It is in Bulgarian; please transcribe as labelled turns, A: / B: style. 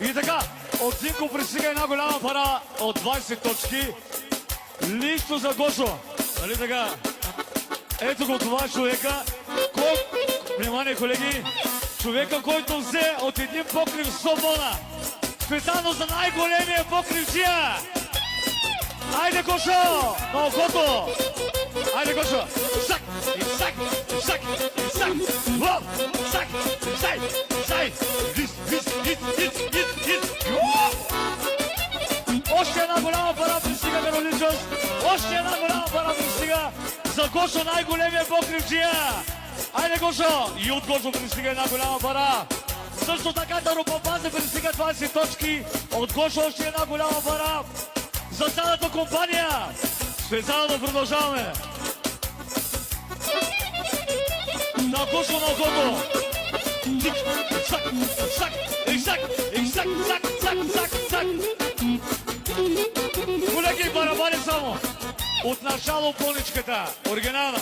A: И така, от Зинко пристига една голяма пара от 20 точки. Лично за Гошо. Нали така? Ето го това човека. Внимание, колеги. Човека, който взе от един покрив 100 бона. Специално за най-големия покривчия. Айде, Гошо! На окото! Айде, Гошо! Сак! Сак! Сак! Сак! Лоп! Сак! Сай! Сай! Вис! Вис! Вис! Вис! Вис! Вис! Още една голяма пара пристига, Каролинчос! Още една голяма пара пристига за Гошо, най-големия покривчия! Айде, Гошо! И от Гошо пристига една голяма пара. Също така Даропапазе пристига 20 точки. От Гошо още една голяма пара. За цялата компания! Специално продължаваме! На Гошо на окото! Сак! Сак! Сак! Сак! Сак! Сак! Сак! Сак! Колеги, барабани само! От начало пълничката! Оригинална!